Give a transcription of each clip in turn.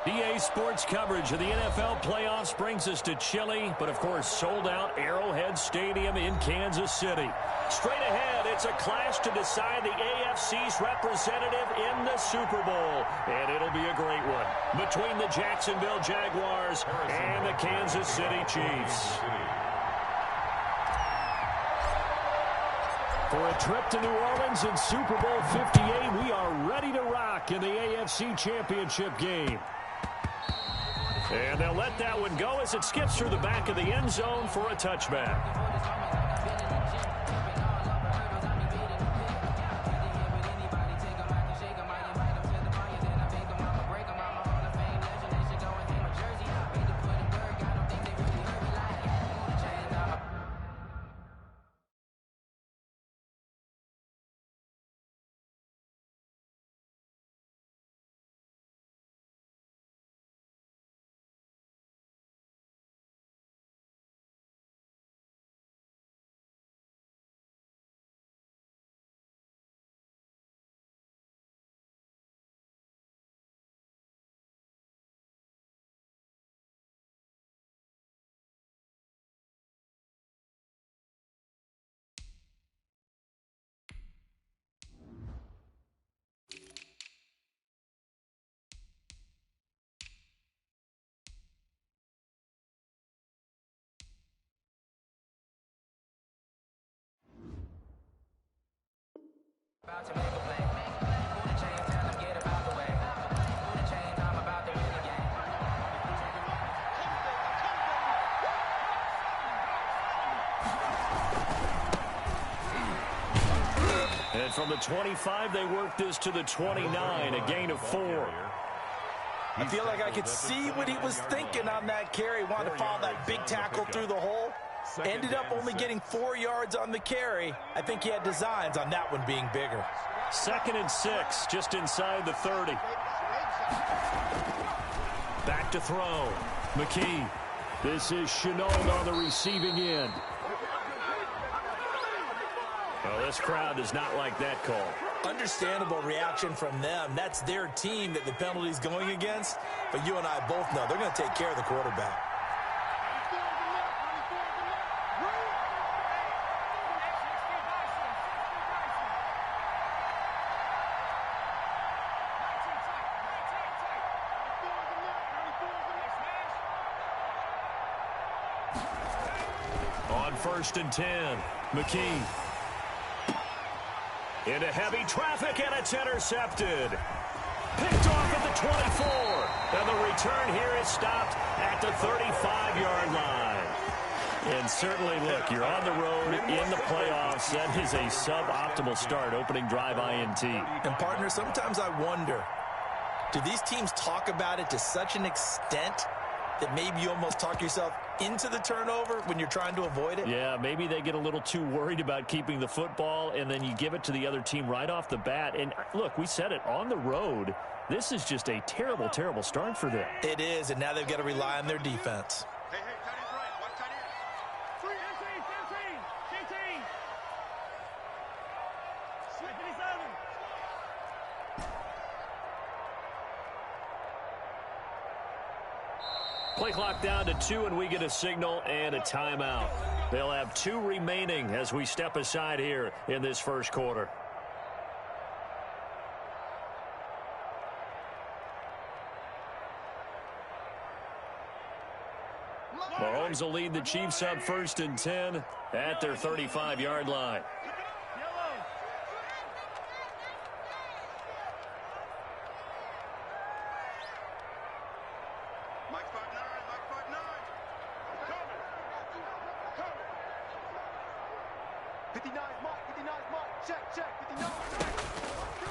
EA Sports coverage of the NFL playoffs brings us to chilly, but of course sold-out Arrowhead Stadium in Kansas City. Straight ahead, it's a clash to decide the AFC's representative in the Super Bowl, and it'll be a great one between the Jacksonville Jaguars and the Kansas City Chiefs. For a trip to New Orleans in Super Bowl 58, we are ready to rock in the AFC Championship game. And they'll let that one go as it skips through the back of the end zone for a touchback. And from the 25, they work this to the 29, a gain of 4. I feel like I could see what he was thinking on that carry. Wanted to follow that big tackle through the hole. Ended up only getting 4 yards on the carry. I think he had designs on that one being bigger. 2nd and 6, just inside the 30. Back to throw. McKee. This is Shenault on the receiving end. Well, this crowd does not like that call. Understandable reaction from them. That's their team that the penalty's going against. But you and I both know they're going to take care of the quarterback. On 1st and 10, McKee. Into heavy traffic, and it's intercepted. Picked off at the 24. And the return here is stopped at the 35-yard line. And certainly, look, you're on the road in the playoffs. That is a suboptimal start, opening drive INT. And, partner, sometimes I wonder, do these teams talk about it to such an extent that maybe you almost talk yourself into the turnover when you're trying to avoid it? Yeah, maybe they get a little too worried about keeping the football, and then you give it to the other team right off the bat. And, look, we said it, on the road, this is just a terrible, terrible start for them. It is, and now they've got to rely on their defense. Hey, tight end right. One tight end. 3, 15. 57. Play clock down to 2, and we get a signal and a timeout. They'll have 2 remaining as we step aside here in this first quarter. Mahomes will lead the Chiefs up 1st and 10 at their 35-yard line.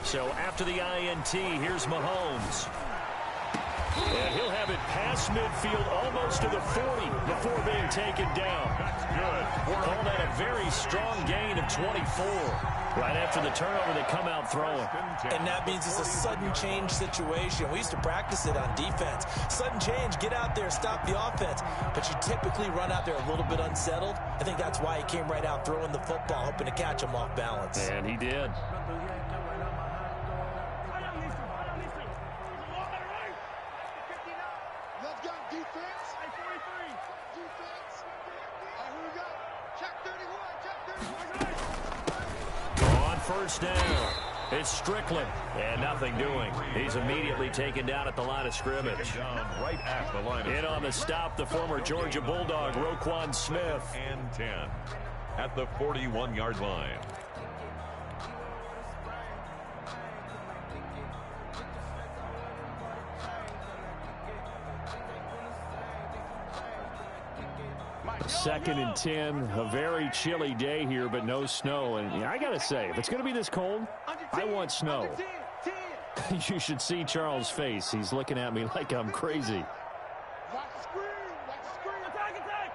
So after the INT, here's Mahomes. And he'll have it past midfield almost to the 40 before being taken down. That's good. Call that a very strong gain of 24. Right after the turnover, they come out throwing. And that means it's a sudden change situation. We used to practice it on defense. Sudden change, get out there, stop the offense. But you typically run out there a little bit unsettled. I think that's why he came right out throwing the football, hoping to catch him off balance. And he did. first down. It's Strickland, and nothing doing. He's immediately taken down at the line of scrimmage. Right at the line of in on the stop, the former Georgia Bulldog, Roquan Smith. And 10 at the 41-yard line. Second and 10, a very chilly day here, but no snow. And I got to say, if it's going to be this cold, I want snow. You should see Charles' face. He's looking at me like I'm crazy. Watch the screen. Watch the screen. Attack, attack.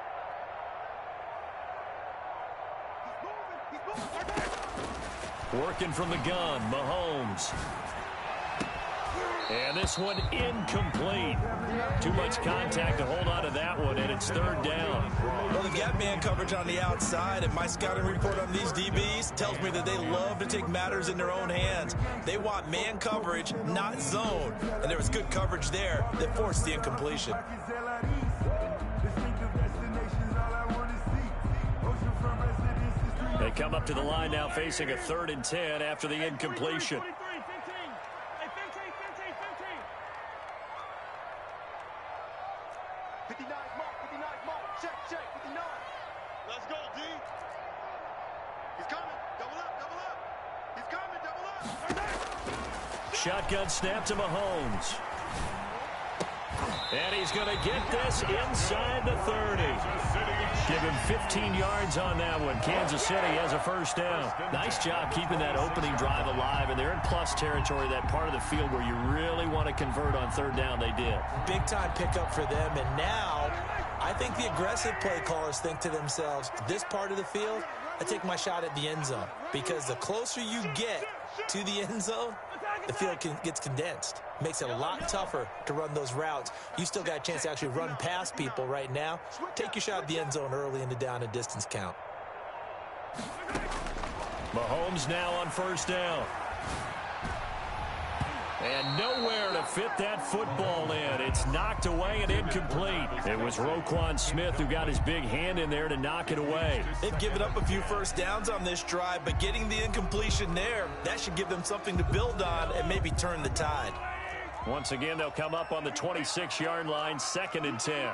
He's moving. Working from the gun, Mahomes. And this one incomplete. Too much contact to hold on to that one, and it's third down. Well, they've got man coverage on the outside, and my scouting report on these DBs tells me that they love to take matters in their own hands. They want man coverage, not zone. And there was good coverage there that forced the incompletion. They come up to the line now facing a 3rd and 10 after the incompletion. 59 mark, check, 59. Let's go, D. He's coming, double up. He's coming, double up. Shotgun snap to Mahomes. And he's going to get this inside the 30. Give him 15 yards on that one. Kansas City has a first down. Nice job keeping that opening drive alive, and they're in plus territory, that part of the field where you really want to convert on third down. They did. Big-time pickup for them, and now I think the aggressive play callers think to themselves, this part of the field, I take my shot at the end zone, because the closer you get to the end zone, the field gets condensed. Makes it a lot tougher to run those routes. You still got a chance to actually run past people right now. Take your shot at the end zone early in the down and distance count. Mahomes now on first down. And nowhere to fit that football in. It's knocked away and incomplete. It was Roquan Smith who got his big hand in there to knock it away. They've given up a few first downs on this drive, but getting the incompletion there, that should give them something to build on and maybe turn the tide. Once again, they'll come up on the 26-yard line, 2nd and 10.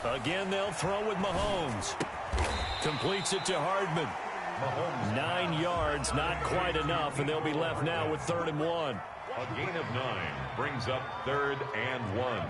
Again, they'll throw with Mahomes. Completes it to Hardman. 9 yards, not quite enough, and they'll be left now with 3rd and 1. A gain of 9 brings up 3rd and 1.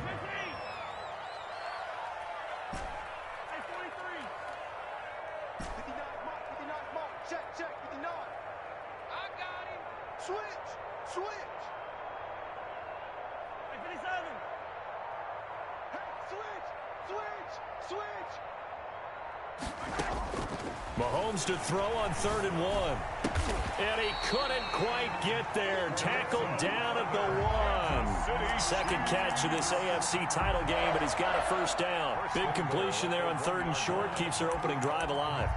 Mahomes to throw on 3rd and 1. And he couldn't quite get there. Tackled down at the 1. Second catch of this AFC title game, but he's got a first down. Big completion there on 3rd and short. Keeps their opening drive alive.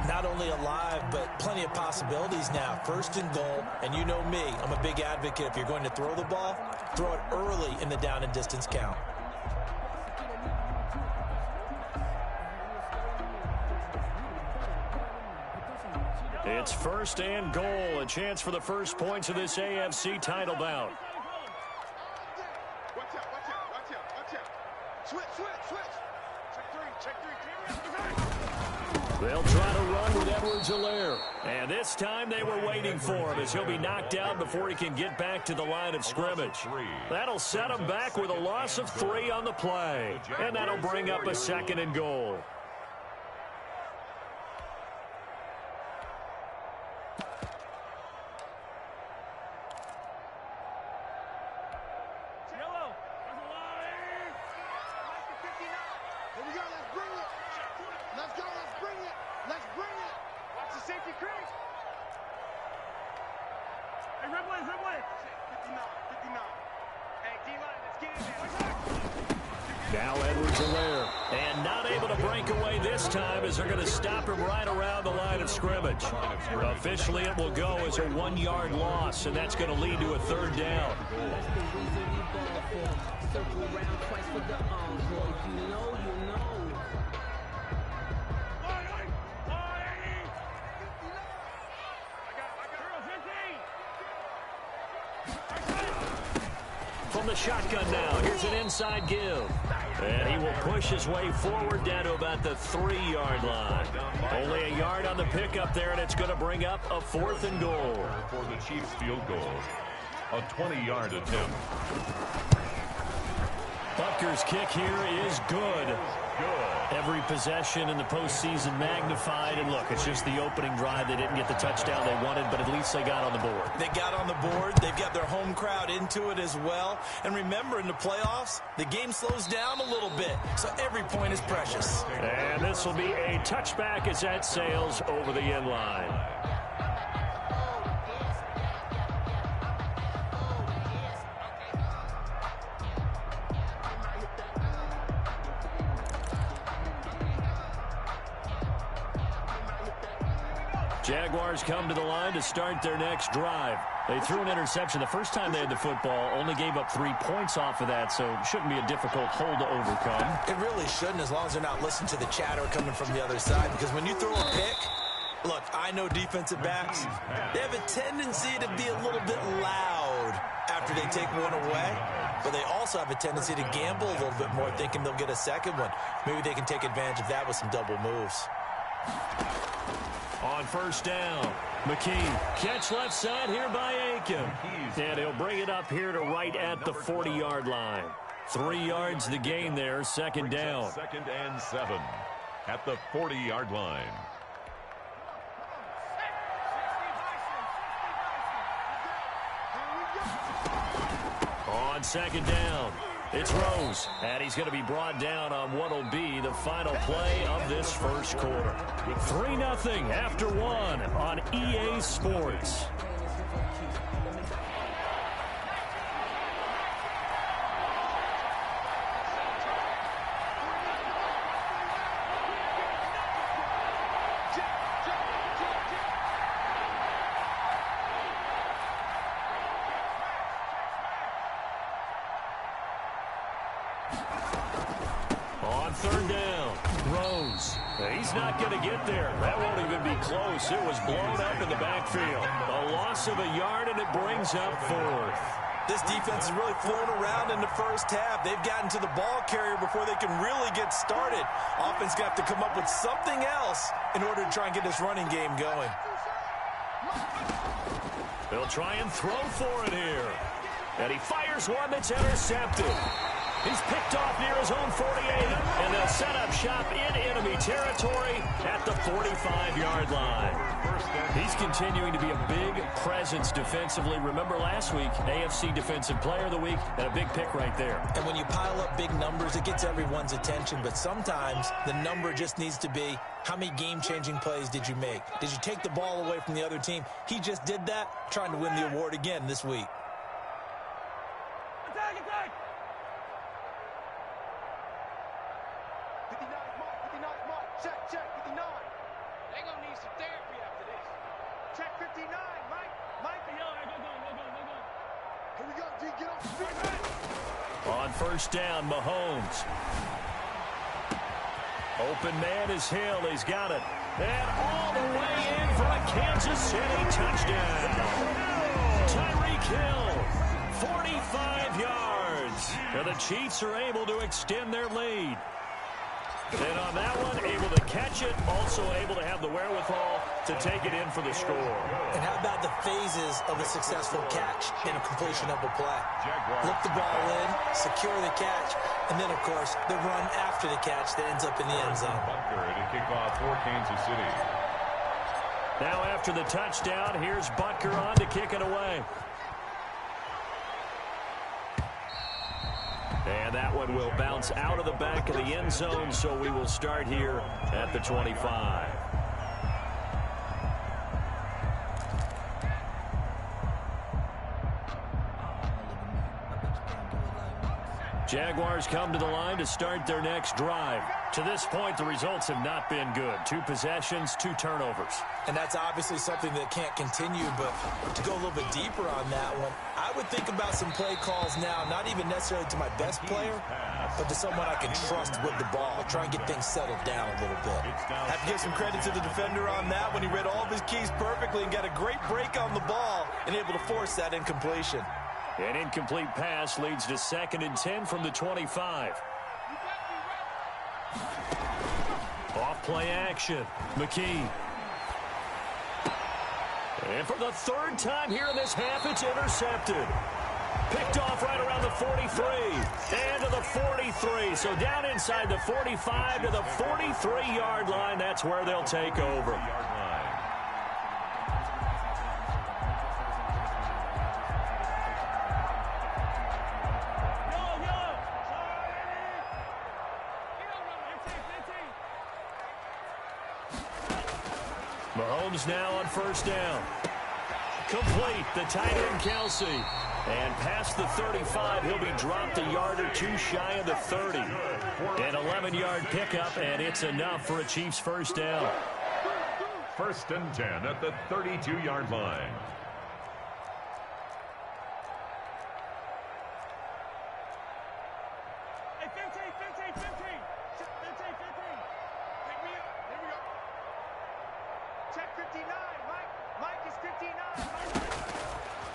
Not only alive, but plenty of possibilities now. 1st and goal, and you know me, I'm a big advocate. If you're going to throw the ball, throw it early in the down and distance count. It's 1st and goal, a chance for the first points of this AFC title bout. Watch out. Switch. Check 3. They'll try to run with Edwards-Helaire. And this time they were waiting for him as he'll be knocked out before he can get back to the line of scrimmage. That'll set him back with a loss of 3 on the play. And that'll bring up a 2nd and goal. Now Edwards-Helaire, and not able to break away this time as they're going to stop him right around the line of scrimmage. Officially, it will go as a 1-yard loss, and that's going to lead to a 3rd down. Circle round twice for the encore. If you know, you know. From the shotgun now, here's an inside give. And he will push his way forward down to about the 3-yard line. Only a yard on the pickup there, and it's going to bring up a 4th and goal. For the Chiefs field goal, a 20-yard attempt. Butker's kick here is good. Every possession in the postseason magnified. And look, it's just the opening drive. They didn't get the touchdown they wanted, but at least they got on the board. They got on the board. They've got their home crowd into it as well. And remember, in the playoffs, the game slows down a little bit, so every point is precious. And this will be a touchback as that sails over the end line. Jaguars come to the line to start their next drive. They threw an interception the first time they had the football, only gave up 3 points off of that, so it shouldn't be a difficult hole to overcome. It really shouldn't, as long as they're not listening to the chatter coming from the other side, because when you throw a pick, look, I know defensive backs, they have a tendency to be a little bit loud after they take one away, but they also have a tendency to gamble a little bit more, thinking they'll get a second one. Maybe they can take advantage of that with some double moves. On first down, McKee. Catch left side here by Aiken. And he'll bring it up here to right at the 40-yard line. 3 yards the gain there, 2nd down. 2nd and 7 at the 40-yard line. On 2nd down, it's Rose, and he's going to be brought down on what will be the final play of this first quarter. 3-0 after 1 on EA Sports. On 3rd down, Rose. He's not going to get there. That won't even be close. It was blown up in the backfield. A loss of a yard, and it brings up 4th. This defense is really flown around in the first half. They've gotten to the ball carrier before they can really get started. Offense got to come up with something else in order to try and get this running game going. They'll try and throw for it here. And he fires one that's intercepted. He's picked off near his own 48, and they'll set up shop in enemy territory at the 45-yard line. He's continuing to be a big presence defensively. Remember last week, AFC Defensive Player of the Week, and a big pick right there. And when you pile up big numbers, it gets everyone's attention, but sometimes the number just needs to be, how many game-changing plays did you make? Did you take the ball away from the other team? He just did that, trying to win the award again this week. Attack, attack! 59 mark, check, 59. They gonna need some therapy after this. Check 59, Mike. Yo, go. Here we go, G, get off the feet. On first down, Mahomes. Open man is Hill. He's got it. And all the way in for a Kansas City touchdown. Tyreek Hill, 45 yards. And the Chiefs are able to extend their lead. And on that one, able to catch it, also able to have the wherewithal to take it in for the score. And how about the phases of a successful catch and a completion of a play? Look the ball in, secure the catch, and then, of course, the run after the catch that ends up in the end zone. Butker to kick off for Kansas City. Now after the touchdown, here's Butker on to kick it away. And that one will bounce out of the back of the end zone, so we will start here at the 25. Jaguars come to the line to start their next drive. To this point, the results have not been good. 2 possessions, 2 turnovers. And that's obviously something that can't continue, but to go a little bit deeper on that one, I would think about some play calls now, not even necessarily to my best player, but to someone I can trust with the ball. Try and get things settled down a little bit. Have to give some credit to the defender on that when he read all of his keys perfectly and got a great break on the ball and able to force that incompletion. An incomplete pass leads to 2nd and 10 from the 25. Off play action. McKee. And for the 3rd time here in this half, it's intercepted. Picked off right around the 43. And to the 43. So down inside the 45 to the 43-yard line. That's where they'll take over. Mahomes now on 1st down. Complete, the tight end Kelsey. And past the 35, he'll be dropped a yard or 2 shy of the 30. An 11-yard pickup, and it's enough for a Chiefs 1st down. 1st and 10 at the 32-yard line.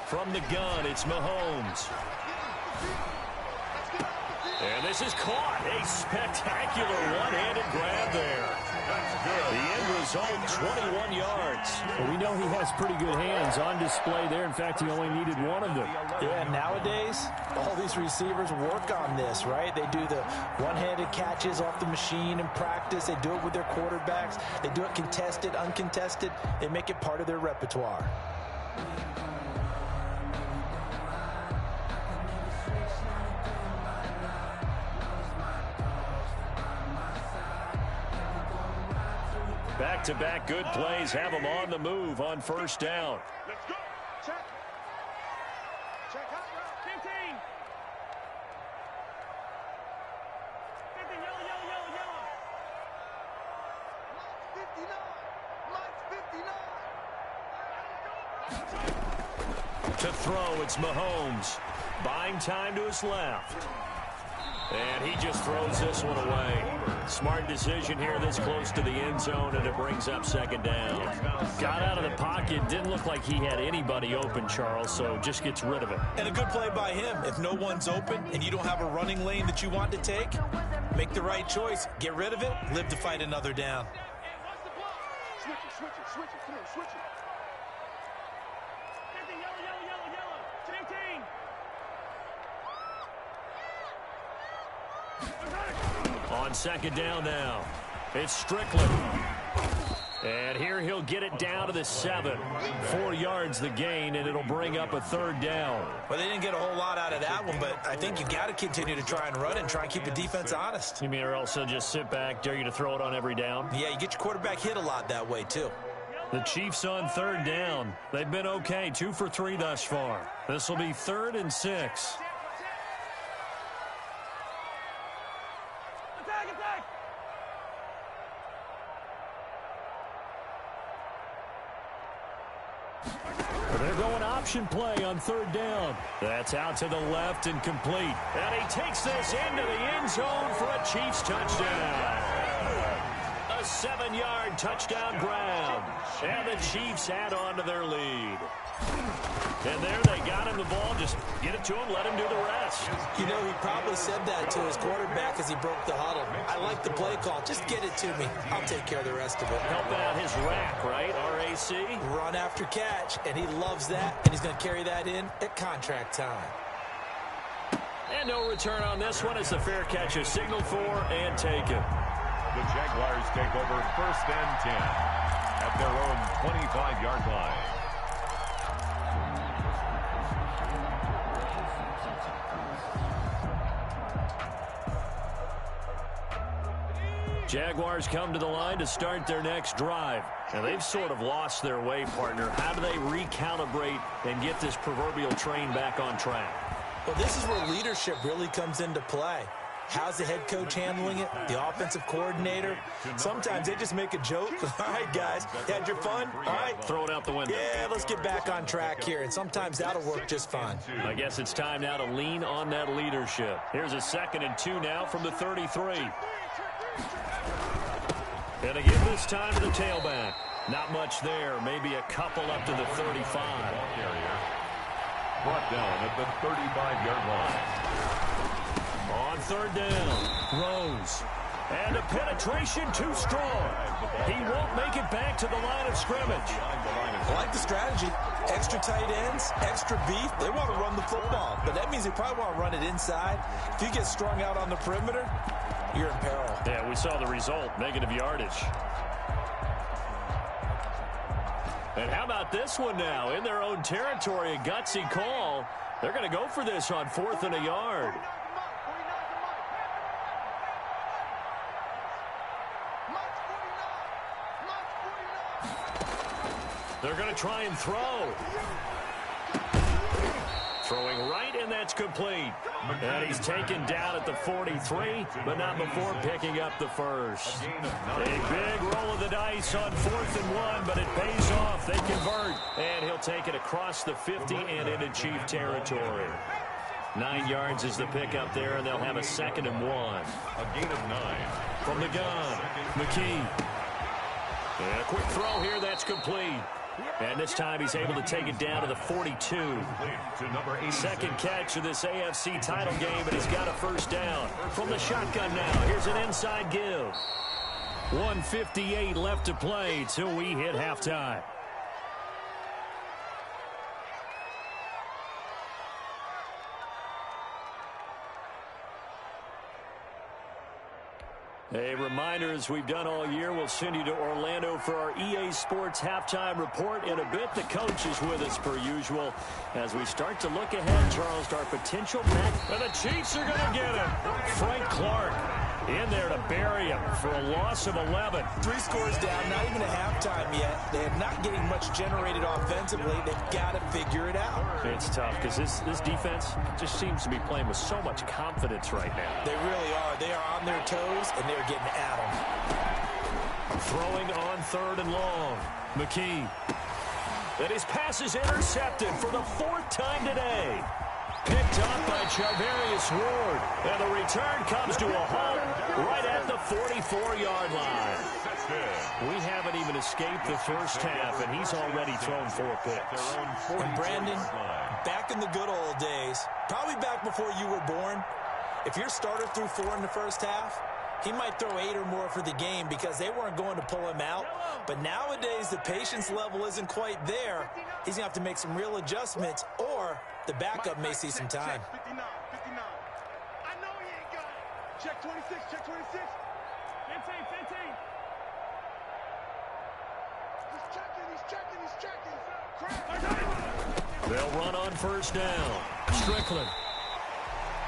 From the gun, it's Mahomes. And this is caught. A spectacular one-handed grab there. The end result, 21 yards. Well, we know he has pretty good hands on display there. In fact, he only needed one of them. Yeah, nowadays, all these receivers work on this, right? They do the one-handed catches off the machine in practice. They do it with their quarterbacks. They do it contested, uncontested. They make it part of their repertoire. Back-to-back good plays have them on the move on 1st down. Let's go. Check. Check out route 15. 50, yellow. Mike's 59. To throw, it's Mahomes. Buying time to his left. And he just throws this one away. Smart decision here this close to the end zone, and it brings up 2nd down. Got out of the pocket. Didn't look like he had anybody open, Charles, so just gets rid of it. And a good play by him. If no one's open and you don't have a running lane that you want to take, make the right choice. Get rid of it. Live to fight another down. Switch it. Come on, switch it. 50, yellow. 15. On 2nd down now, it's Strickland. And here he'll get it down to the 7. 4 yards the gain, and it'll bring up a 3rd down. Well, they didn't get a whole lot out of that one, but I think you got to continue to try and run and try and keep the defense honest. You mean or else they'll just sit back, dare you to throw it on every down? Yeah, you get your quarterback hit a lot that way, too. The Chiefs on 3rd down. They've been okay, 2 for 3 thus far. This will be 3rd and 6. They're going option play on 3rd down. That's out to the left and complete. And he takes this into the end zone for a Chiefs touchdown. A 7-yard touchdown grab. And the Chiefs add on to their lead. And there they got him the ball. Just get it to him, let him do the rest. You know, he probably said that to his quarterback as he broke the huddle. I like the play call. Just get it to me. I'll take care of the rest of it. Helping out his rack, right? RAC. Run after catch, and he loves that, and he's going to carry that in at contract time. And no return on this one as the fair catch is signaled for and taken. The Jaguars take over 1st and 10 at their own 25-yard line. Jaguars come to the line to start their next drive. Now, they've sort of lost their way, partner. How do they recalibrate and get this proverbial train back on track? Well, this is where leadership really comes into play. How's the head coach handling it? The offensive coordinator? Sometimes they just make a joke. All right, guys, you had your fun? All right. Throw it out the window. Yeah, let's get back on track here, and sometimes that'll work just fine. I guess it's time now to lean on that leadership. Here's a 2nd and 2 now from the 33. And they give this time to the tailback. Not much there. Maybe a couple up to the 35. Brought down at the 35-yard line. On 3rd down, Rose. And the penetration too strong. He won't make it back to the line of scrimmage. I like the strategy. Extra tight ends, extra beef. They want to run the football, but that means they probably want to run it inside. If you get strung out on the perimeter, you're in peril. Yeah, we saw the result, negative yardage. And how about this one now? In their own territory, a gutsy call. They're going to go for this on 4th and a yard. They're going to try and throw. Throwing right, and that's complete. And he's taken down at the 43, but not before picking up the first. A big roll of the dice on 4th and 1, but it pays off. They convert, and he'll take it across the 50 and into Chief territory. 9 yards is the pickup there, and they'll have a 2nd and 1. A gain of 9. From the gun, McKee. And a quick throw here, that's complete. And this time he's able to take it down to the 42. Second catch of this AFC title game, and he's got a first down. From the shotgun now, here's an inside give. 1:58 left to play till we hit halftime. A reminder, as we've done all year, we'll send you to Orlando for our EA Sports halftime report in a bit. The coach is with us per usual as we start to look ahead, Charles, to our potential match. And the Chiefs are going to get him. Frank Clark in there to bury him for a loss of 11. 3 scores down, not even a halftime yet. They are not getting much generated offensively. They've got to figure it out. It's tough because this defense just seems to be playing with so much confidence right now. They really are. They are on their toes, and they're getting at them. Throwing on 3rd and long. McKee. And his pass is intercepted for the 4th time today. Picked up by Charvarius Ward. And the return comes to a halt right at the 44-yard line. We haven't even escaped the first half, and he's already thrown 4 picks. And Brandon, back in the good old days, probably back before you were born, if your starter threw 4 in the first half, he might throw 8 or more for the game because they weren't going to pull him out. But nowadays, the patience level isn't quite there. He's going to have to make some real adjustments, or the backup may see some time. Check 59, 59. I know he ain't got it. Check 26, check 26. 15. He's checking. Crap. They'll run on first down. Strickland.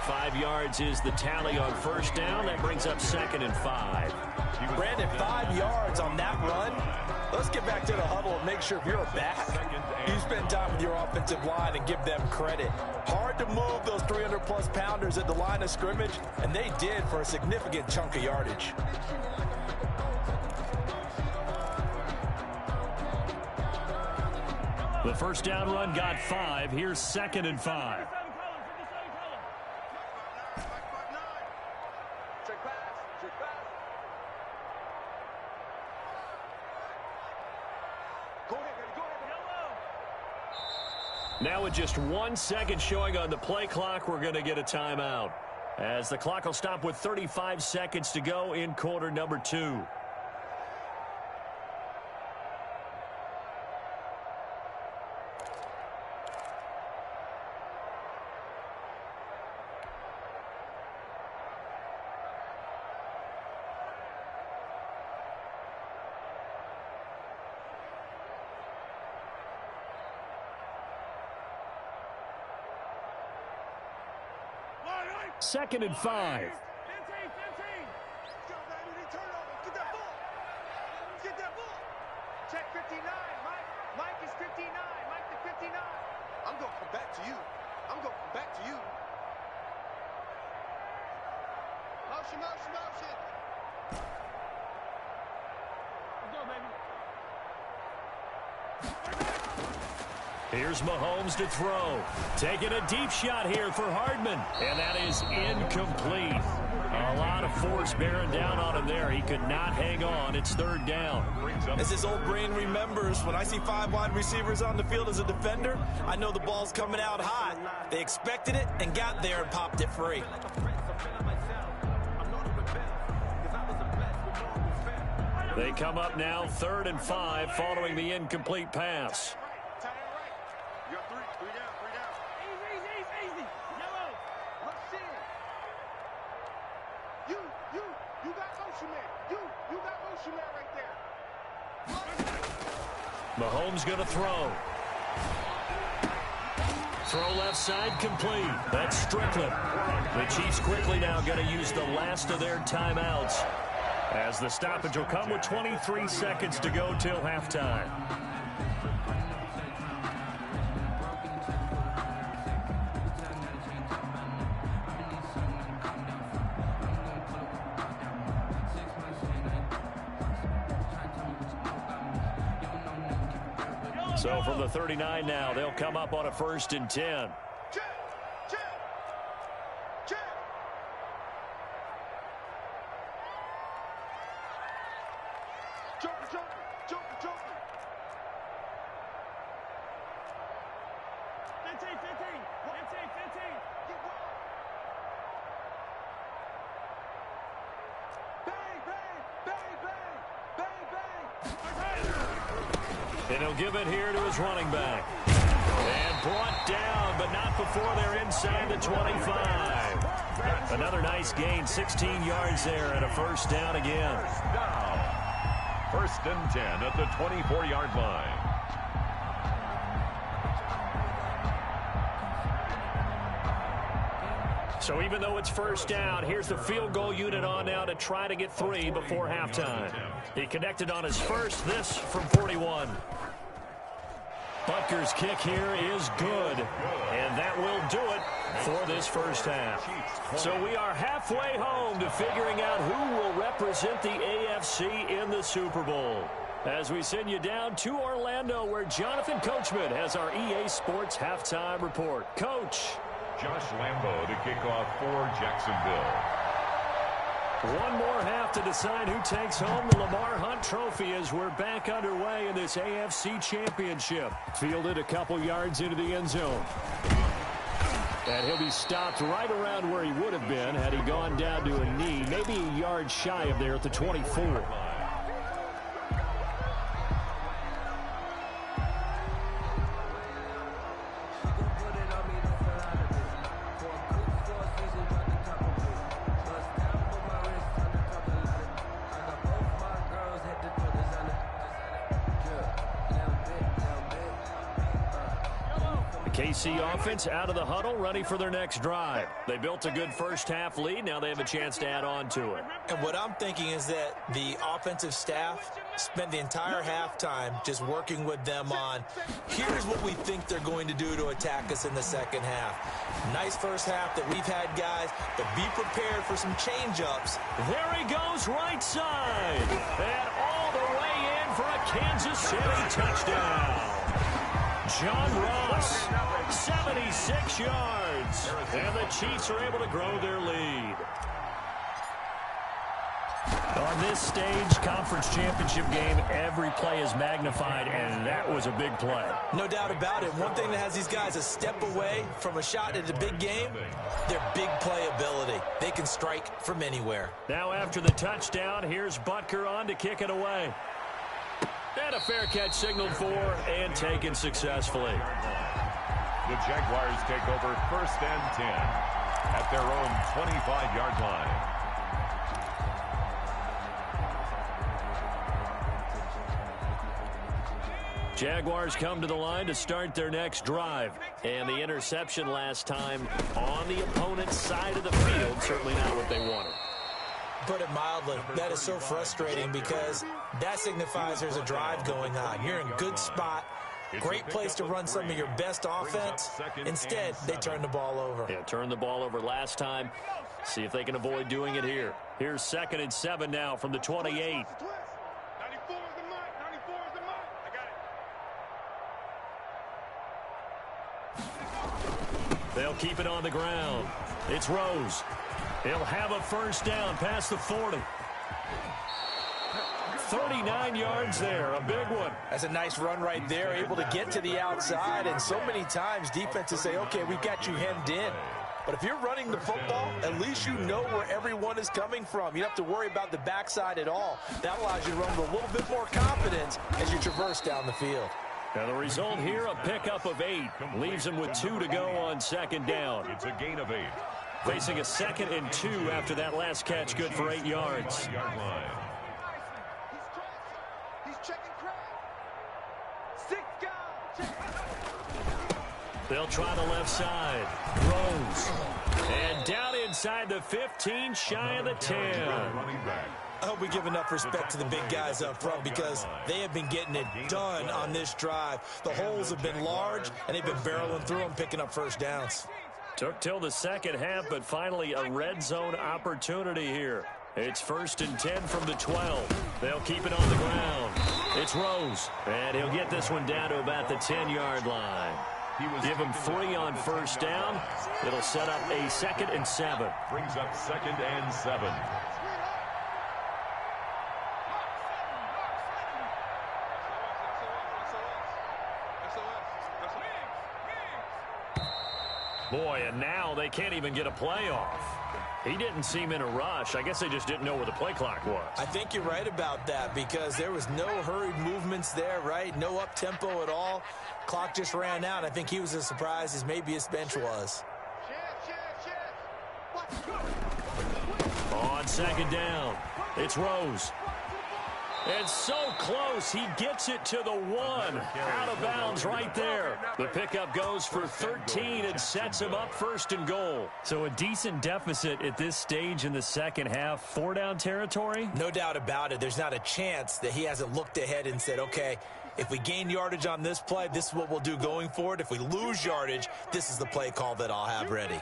5 yards is the tally on first down. That brings up 2nd and 5. Brandon, 5 yards on that run. Let's get back to the huddle and make sure if you're back, you spend time with your offensive line and give them credit. Hard to move those 300-plus pounders at the line of scrimmage, and they did for a significant chunk of yardage. The first down run got 5. Here's 2nd and 5. Now with just 1 second showing on the play clock, we're going to get a timeout, as the clock will stop with 35 seconds to go in quarter number 2. Second and 5. 15. Let's go, baby. Turn it over. Get that ball. Get that ball. Check 59. Mike is 59. Mike the 59. I'm going to come back to you. Motion, motion, motion. Let's go, baby. Here's Mahomes to throw. Taking a deep shot here for Hardman. And that is incomplete. A lot of force bearing down on him there. He could not hang on. It's third down. As his old brain remembers, when I see 5 wide receivers on the field as a defender, I know the ball's coming out hot. They expected it and got there and popped it free. They come up now 3rd and 5 following the incomplete pass. You got three down, three down. Easy. Yellow. Rush in. You got motion man. You got motion man right there. Mahomes going to throw. Throw left side complete. That's Strickland. The Chiefs quickly now going to use the last of their timeouts, as the stoppage will come with 23 seconds to go till halftime. So from the 39 now, they'll come up on a 1st and 10. Jumping. 15. Get one. Bang. And he'll give it here to his running back. And brought down, but not before they're inside the 25. Another nice gain, 16 yards there, and a 1st down again. Down. 1st and 10 at the 24-yard line. So even though it's 1st down, here's the field goal unit on now to try to get 3 before halftime. He connected on his first, this from 41. Butker's kick here is good, and that will do it for this 1st half. So we are halfway home to figuring out who will represent the AFC in the Super Bowl, as we send you down to Orlando, where Jonathan Coachman has our EA Sports halftime report. Coach. Josh Lambo to kick off for Jacksonville. One more half to decide who takes home the Lamar Hunt Trophy as we're back underway in this AFC Championship. Fielded a couple yards into the end zone. And he'll be stopped right around where he would have been had he gone down to a knee, maybe a yard shy of there at the 24. KC offense out of the huddle, ready for their next drive. They built a good 1st half lead. Now they have a chance to add on to it. And what I'm thinking is that the offensive staff spent the entire halftime just working with them on, here's what we think they're going to do to attack us in the 2nd half. Nice 1st half that we've had, guys, but be prepared for some change-ups. There he goes, right side. And all the way in for a Kansas City touchdown. John Ross, 76 yards, and the Chiefs are able to grow their lead. On this stage, conference championship game, every play is magnified, and that was a big play. No doubt about it. One thing that has these guys a step away from a shot at a big game, their big play ability. They can strike from anywhere. Now after the touchdown, here's Butker on to kick it away. And a fair catch signaled for and taken successfully. The Jaguars take over 1st and 10 at their own 25-yard line. Jaguars come to the line to start their next drive. And the interception last time on the opponent's side of the field, certainly not what they wanted. Put it mildly, that is so frustrating because that signifies there's a drive going on. You're in good spot. Great place to run some of your best offense. Instead, they turn the ball over. Yeah, turned the ball over last time. See if they can avoid doing it here. Here's 2nd and 7 now from the 28. 94 is the mark. 94 is the mark. I got it. They'll keep it on the ground. It's Rose. He'll have a first down past the 40. 39 yards there, a big one. That's a nice run right there, able to get to the outside. And so many times defenses say, okay, we've got you hemmed in. But if you're running the football, at least you know where everyone is coming from. You don't have to worry about the backside at all. That allows you to run with a little bit more confidence as you traverse down the field. Now the result here, a pickup of 8. Leaves him with 2 to go on 2nd down. It's a gain of 8. Facing a 2nd and 2 after that last catch, good for 8 yards. Yard line. He's checking crowd. 6 guys. They'll try the left side. Rose. And down inside the 15, shy of the 10. Running back. I hope we give enough respect to the big guys up front because they have been getting it done on this drive. The holes have been large, and they've been barreling through them, picking up first downs. Took till the second half, but finally a red zone opportunity here. It's 1st and 10 from the 12. They'll keep it on the ground. It's Rose, and he'll get this one down to about the 10-yard line. Give him 3 on first down. It'll set up a 2nd and 7. Brings up 2nd and 7. Boy, and now they can't even get a play off. He didn't seem in a rush. I guess they just didn't know where the play clock was. I think you're right about that because there was no hurried movements there, right? No up-tempo at all. Clock just ran out. I think he was as surprised as maybe his bench was. On 2nd down, it's Rose. It's so close, he gets it to the 1. Out of bounds right there. The pickup goes for 13 and sets him up 1st and goal. So a decent deficit at this stage in the second half. 4-down territory? No doubt about it. There's not a chance that he hasn't looked ahead and said, okay, if we gain yardage on this play, this is what we'll do going forward. If we lose yardage, this is the play call that I'll have ready.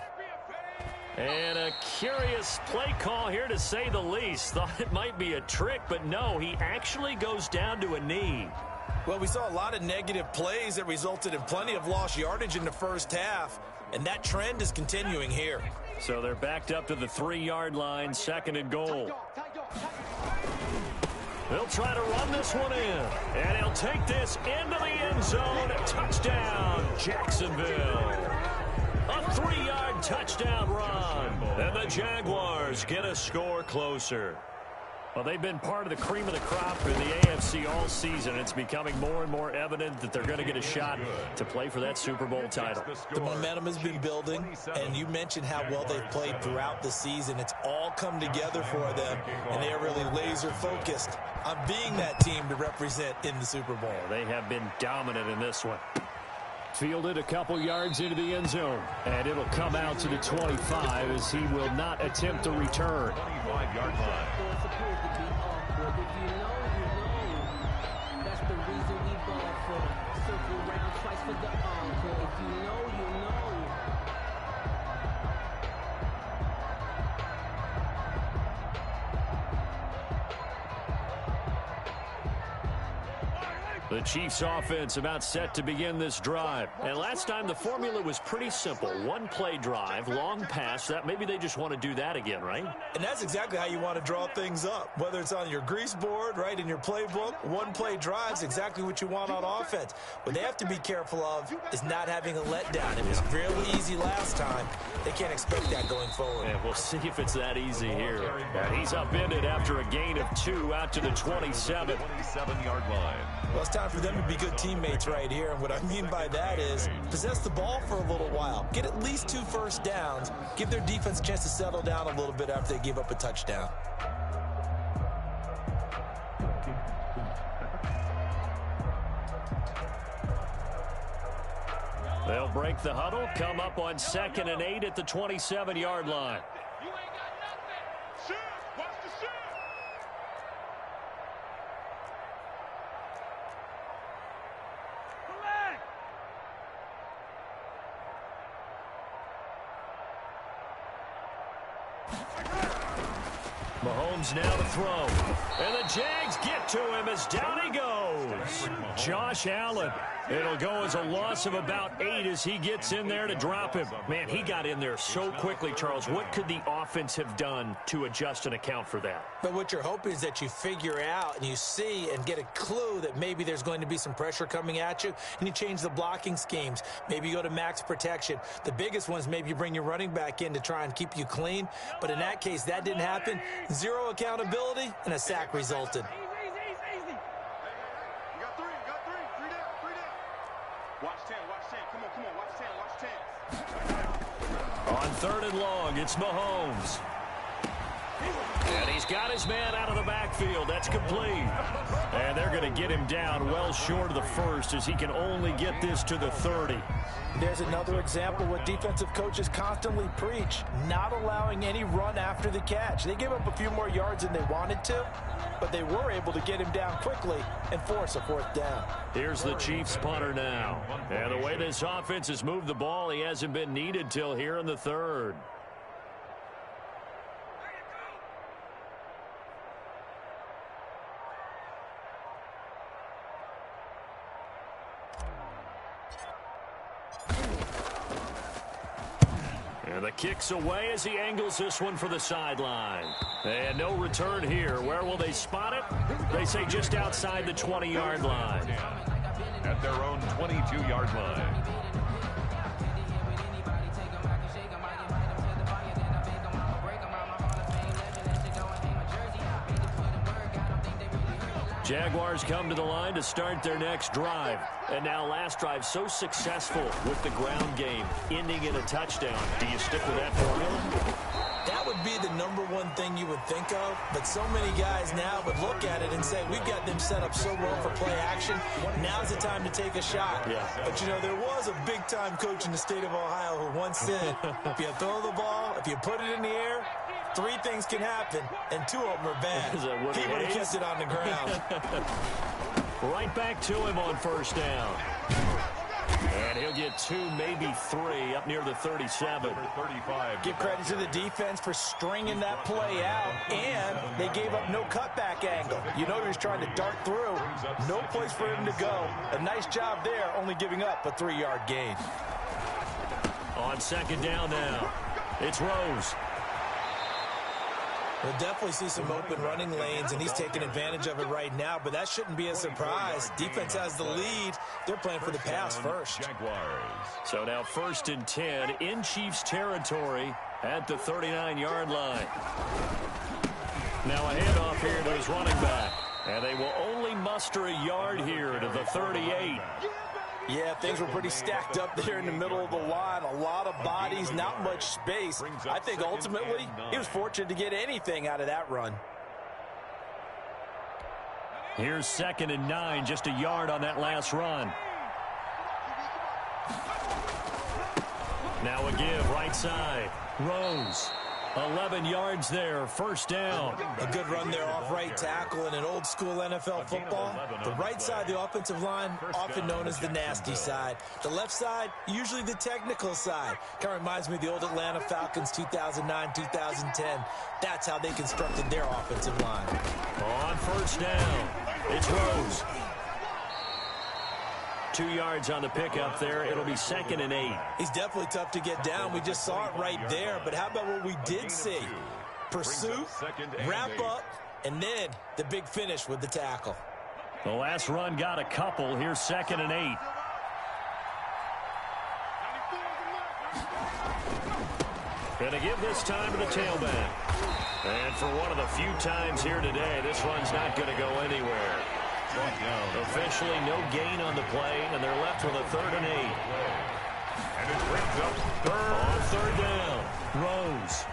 And a curious play call here, to say the least. Thought it might be a trick, but no, he actually goes down to a knee. Well, we saw a lot of negative plays that resulted in plenty of lost yardage in the first half, and that trend is continuing here. So they're backed up to the 3-yard line, 2nd and goal. They'll try to run this one in, and he'll take this into the end zone. Touchdown, Jacksonville. A 3-yard touchdown run, and the Jaguars get a score closer. Well, they've been part of the cream of the crop in the AFC all season. It's becoming more and more evident that they're going to get a shot to play for that Super Bowl title. The momentum has been building, and you mentioned how well they've played throughout the season. It's all come together for them, and they are really laser-focused on being that team to represent in the Super Bowl. They have been dominant in this one. Fielded a couple yards into the end zone, and it'll come out to the 25 as he will not attempt to return. 25-yard line. That's the reason we ball for. Circle round twice for the encore. If you know, you know. The Chiefs offense about set to begin this drive. And last time the formula was pretty simple. One play drive, long pass. That maybe they just want to do that again, right? And that's exactly how you want to draw things up. Whether it's on your grease board, right, in your playbook, one play drive's exactly what you want on offense. What they have to be careful of is not having a letdown. It was fairly easy last time. They can't expect that going forward. And we'll see if it's that easy here. And he's upended after a gain of 2 out to the 27. 27-yard line. Well, it's time for them to be good teammates right here. And what I mean by that is possess the ball for a little while. Get at least 2 first downs. Give their defense a chance to settle down a little bit after they give up a touchdown. They'll break the huddle, come up on 2nd and 8 at the 27-yard line. You ain't got nothing. Shoot. Watch the shoot. Relax. Mahomes now to throw. And the Jags get to him as down he goes. Josh Allen. It'll go as a loss of about 8 as he gets in there to drop him. Man, he got in there so quickly, Charles. What could the offense have done to adjust and account for that? But what you're hoping is that you figure out and you see and get a clue that maybe there's going to be some pressure coming at you, and you change the blocking schemes. Maybe you go to max protection. The biggest one is maybe you bring your running back in to try and keep you clean. But in that case, that didn't happen. 0 accountability, and a sack resulted. Watch 10, come on, watch 10. On 3rd and long, it's Mahomes. And he's got his man out of the backfield. That's complete. And they're going to get him down well short of the first as he can only get this to the 30. There's another example what defensive coaches constantly preach, not allowing any run after the catch. They gave up a few more yards than they wanted to, but they were able to get him down quickly and force a 4th down. Here's the Chiefs punter now. And the way this offense has moved the ball, he hasn't been needed till here in the 3rd. And the kick's away as he angles this one for the sideline. And no return here. Where will they spot it? They say just outside the 20-yard line. At their own 22-yard line. Jaguars come to the line to start their next drive. And now last drive so successful with the ground game, ending in a touchdown. Do you stick with that formula? That would be the #1 thing you would think of, but so many guys now would look at it and say, we've got them set up so well for play action. Now's the time to take a shot. Yeah. But, you know, there was a big-time coach in the state of Ohio who once said, if you throw the ball, if you put it in the air, 3 things can happen, and 2 of them are bad. He would have kept it on the ground. Right back to him on 1st down. And he'll get 2, maybe 3 up near the 37. Give credit to the defense for stringing that play out, and they gave up no cutback angle. You know he was trying to dart through. No place for him to go. A nice job there, only giving up a 3-yard gain. On 2nd down now, it's Rose. We'll definitely see some open running lanes, and he's taking advantage of it right now, but that shouldn't be a surprise. Defense has the lead. They're playing for the pass first. So now 1st and 10 in Chiefs territory at the 39-yard line. Now a handoff here to his running back, and they will only muster a yard here to the 38. Yeah, things were pretty stacked up there in the middle of the line. A lot of bodies, not much space. I think ultimately he was fortunate to get anything out of that run. Here's 2nd and 9, just a yard on that last run. Now a give, right side. Rose. 11 yards there, 1st down. A good run there off right tackle in an old-school NFL football. The right side, the offensive line, often known as the nasty side. The left side, usually the technical side. Kind of reminds me of the old Atlanta Falcons 2009, 2010. That's how they constructed their offensive line. On 1st down, it's Rose. 2 yards on the pickup there. It'll be 2nd and 8. He's definitely tough to get down. We just saw it right there. But how about what we did see? Pursuit, wrap up, and then the big finish with the tackle. The last run got a couple. Here's 2nd and 8. Gonna give this time to the tailback. And for one of the few times here today, this run's not going to go anywhere. Officially no gain on the play, and they're left with a 3rd and 8. And it brings up On 3rd down, Rose.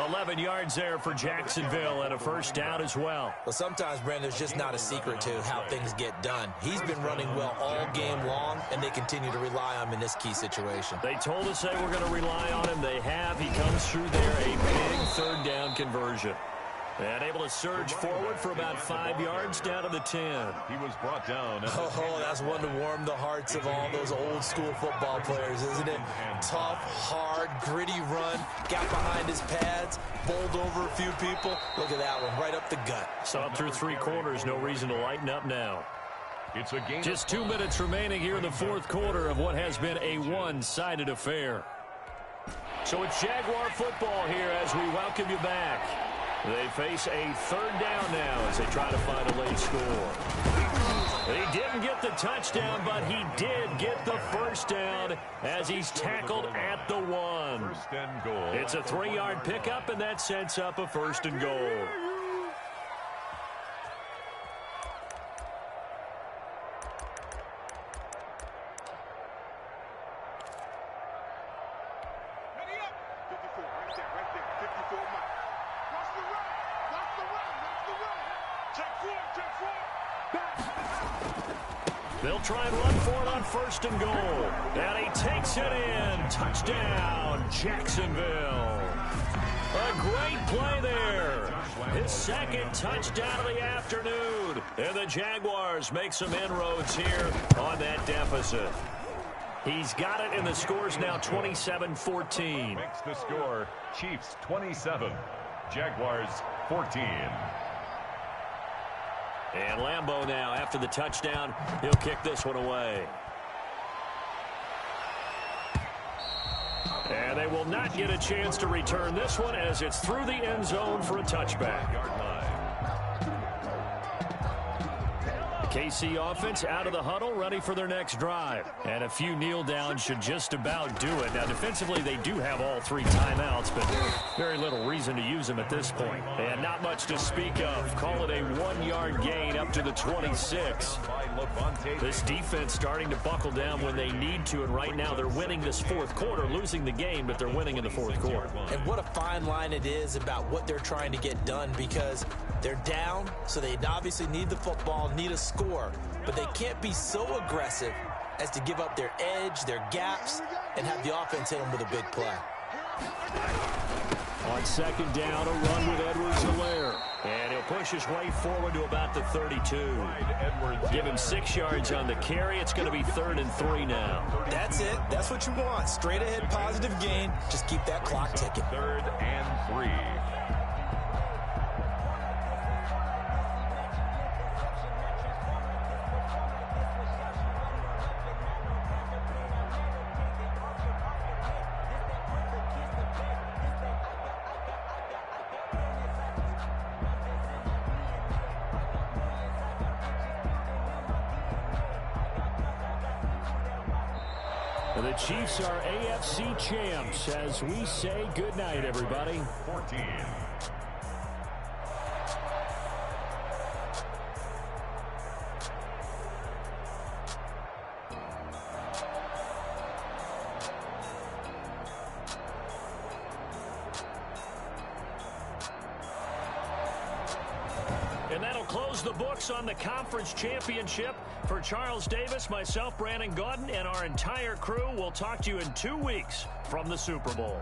11 yards there for Jacksonville and a 1st down as well. Well, sometimes, Brandon, there's just not a secret to how things get done. He's been running well all game long, and they continue to rely on him in this key situation. They told us they were going to rely on him. They have. He comes through there, a big 3rd down conversion. And able to surge forward for about 5 yards down to the 10. He was brought down. Oh, that's one to warm the hearts of all those old school football players, isn't it? Tough, hard, gritty run. Got behind his pads, bowled over a few people. Look at that one, right up the gut. So up through 3 quarters, no reason to lighten up now. It's a game. Just 2 minutes remaining here in the 4th quarter of what has been a one-sided affair. So it's Jaguar football here as we welcome you back. They face a 3rd down now as they try to find a late score. He didn't get the touchdown, but he did get the 1st down as he's tackled at the 1. 1st and goal. It's a 3-yard pickup, and that sets up a 1st and goal. They'll try and run for it on 1st and goal. And he takes it in. Touchdown, Jacksonville. A great play there. His 2nd touchdown of the afternoon. And the Jaguars make some inroads here on that deficit. He's got it, and the score's now 27-14. Makes the score. Chiefs 27. Jaguars 14. And Lambeau now, after the touchdown, he'll kick this one away. And they will not get a chance to return this one as it's through the end zone for a touchback. KC offense out of the huddle, ready for their next drive. And a few kneel downs should just about do it. Now, defensively, they do have all 3 timeouts, but very little reason to use them at this point. And not much to speak of. Call it a 1-yard gain up to the 26. This defense starting to buckle down when they need to, and right now they're winning this 4th quarter, losing the game, but they're winning in the 4th quarter. And what a fine line it is about what they're trying to get done, because they're down, so they obviously need the football, need a score, but they can't be so aggressive as to give up their edge, their gaps, and have the offense hit them with a big play. On 2nd down, a run with Edwards-Helaire. And he'll push his way forward to about the 32. Give him 6 yards on the carry. It's going to be 3rd and 3 now. That's it. That's what you want. Straight ahead positive gain. Just keep that clock ticking. 3rd and 3. The Chiefs are AFC champs as we say goodnight, everybody. 14. And that'll close the books on the conference championship. For Charles Davis, myself, Brandon Gaudin, and our entire crew, we'll talk to you in 2 weeks from the Super Bowl.